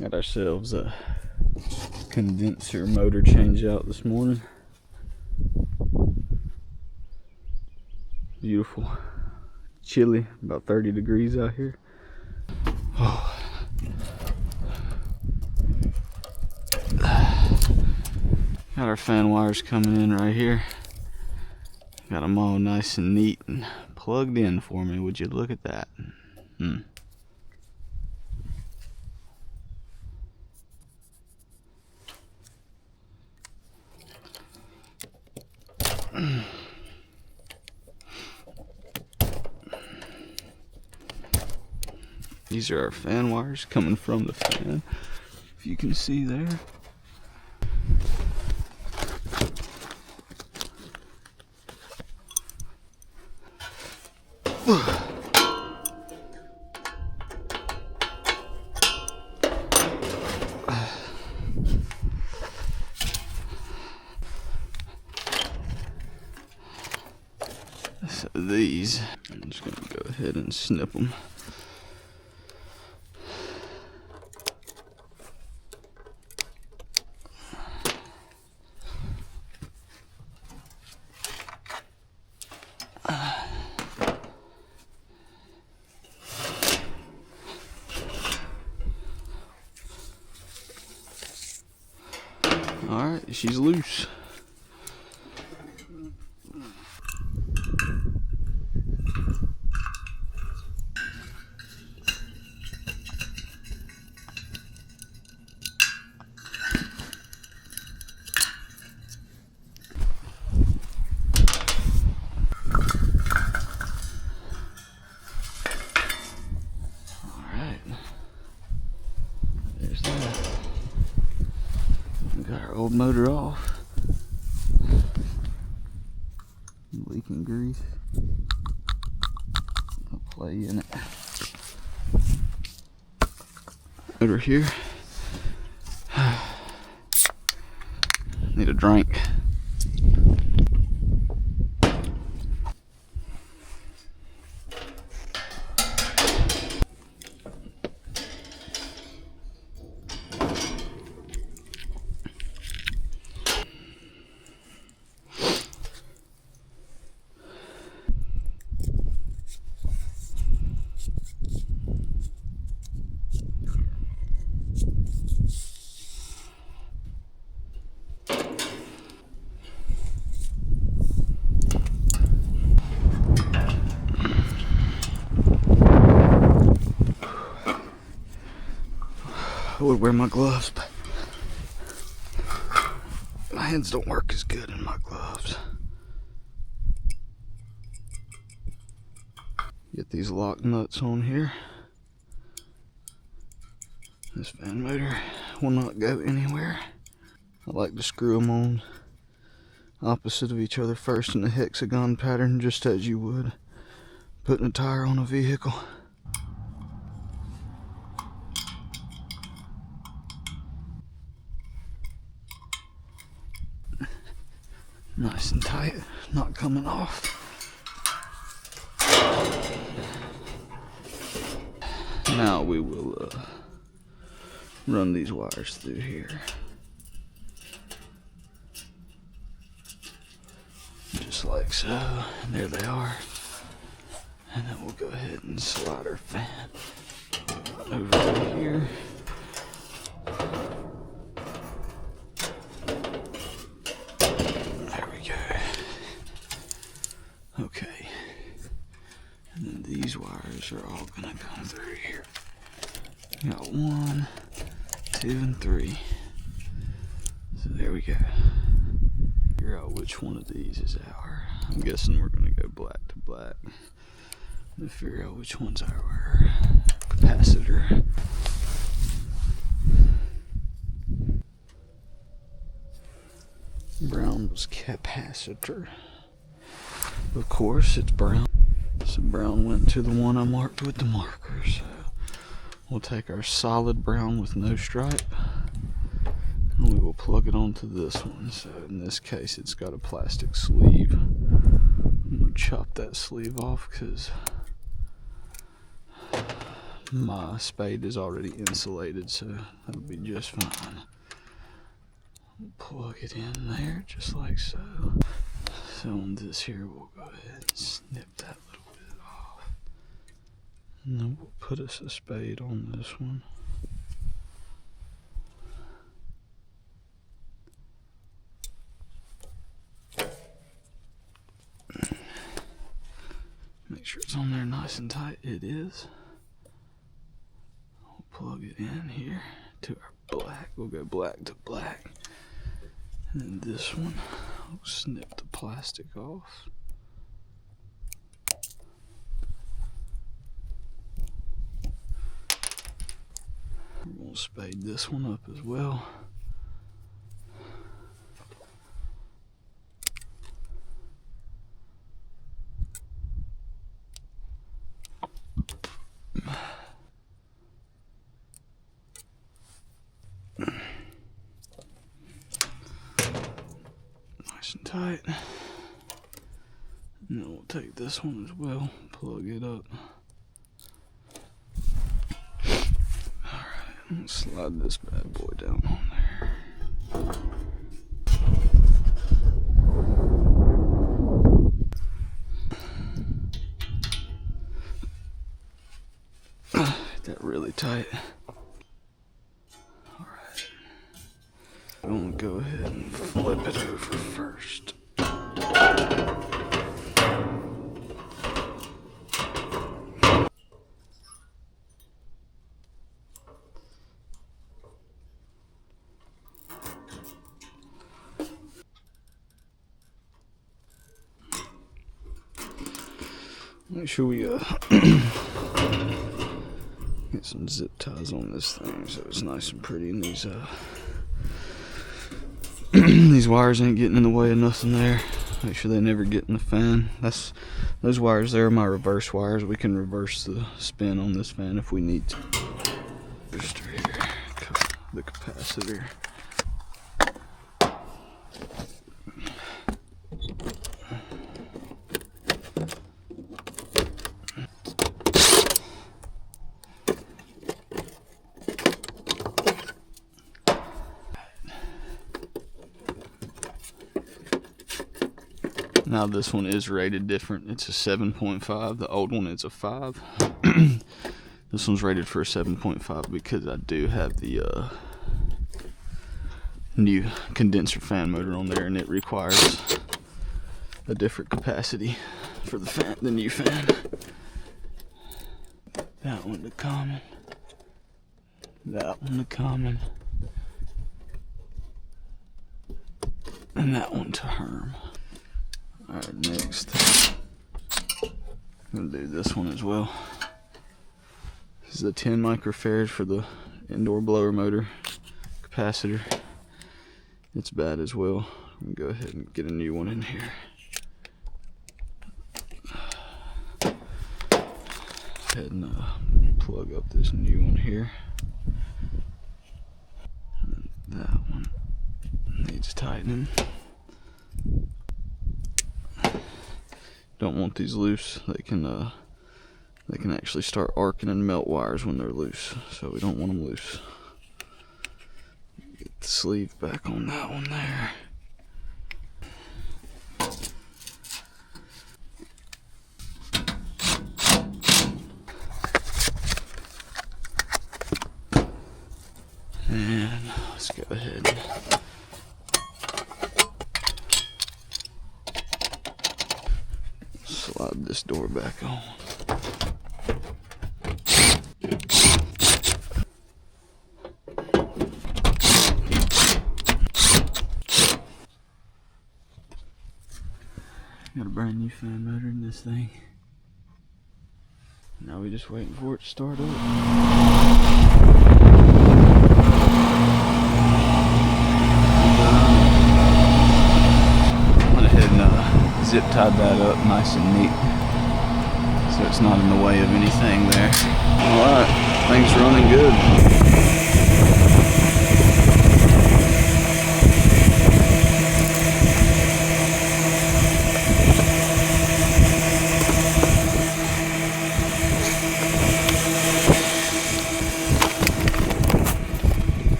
Got ourselves a condenser motor changeout this morning. Beautiful. Chilly, about 30 degrees out here. Oh. Got our fan wires coming in right here. Got them all nice and neat and plugged in for me. Would you look at that? These are our fan wires coming from the fan, if you can see there. So these, I'm just going to go ahead and snip them. Alright, she's loose. Got our old motor off. Leaking grease. I'll play in it. Motor here. Need a drink. I would wear my gloves, but my hands don't work as good in my gloves. Get these lock nuts on here. This fan motor will not go anywhere. I like to screw them on opposite of each other first in a hexagon pattern, just as you would putting a tire on a vehicle. Nice and tight, not coming off. Now we will run these wires through here. Just like so, and there they are. And then we'll go ahead and slide our fan over here. Okay, and then these wires are all gonna come through here. We got 1, 2, and 3. So there we go. Figure out which one of these is our. I'm guessing we're gonna go black to black. Let's figure out which one's our capacitor. Brown was capacitor. Of course, it's brown. So brown went to the one I marked with the marker. So we'll take our solid brown with no stripe and we will plug it onto this one. So in this case, it's got a plastic sleeve. I'm gonna chop that sleeve off because My spade is already insulated, so that'll be just fine. We'll plug it in there just like so. So on this here, we'll go ahead and snip that little bit off. And then we'll put us a spade on this one. Make sure it's on there nice and tight. It is. We'll plug it in here to our black. We'll go black to black. And then this one, we'll snip the plastic off. We're going to spade this one up as well. Nice and tight. And then we'll take this one as well, plug it up. Alright, let's slide this bad boy down on there. Get that really tight. I'm going to go ahead and flip it over first. Make sure we get some zip ties on this thing so it's nice and pretty, and these these wires ain't getting in the way of nothing there. Make sure they never get in the fan. Those wires there are my reverse wires. We can reverse the spin on this fan if we need to. Just here, the capacitor. Now this one is rated different. It's a 7.5. The old one is a 5. This one's rated for a 7.5 because I do have the new condenser fan motor on there, and it requires a different capacity for the fan, the new fan. That one to common. That one to common. And that one to Herm. Alright, next, I'm going to do this one as well. This is a 10 microfarad for the indoor blower motor capacitor. It's bad as well. I'm going to go ahead and get a new one in here. Go ahead and plug up this new one here. And that one needs tightening. Don't want these loose. They can actually start arcing and melt wires when they're loose, so we don't want them loose. Get the sleeve back on that one there. And let's go ahead and slide this door back on. Got a brand new fan motor in this thing. Now we're just waiting for it to start up. Went ahead and zip tied that up nice and neat, so it's not in the way of anything there. Alright, things running good.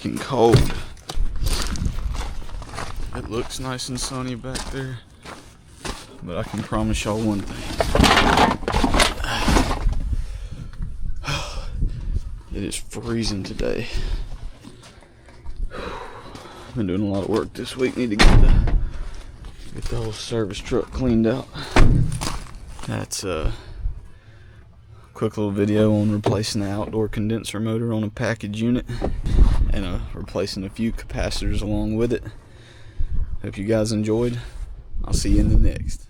freaking cold. It looks nice and sunny back there, but I can promise y'all one thing. It is freezing today. I've been doing a lot of work this week. Need to get the whole service truck cleaned out. That's a quick little video on replacing the outdoor condenser motor on a package unit, and replacing a few capacitors along with it. Hope you guys enjoyed. I'll see you in the next.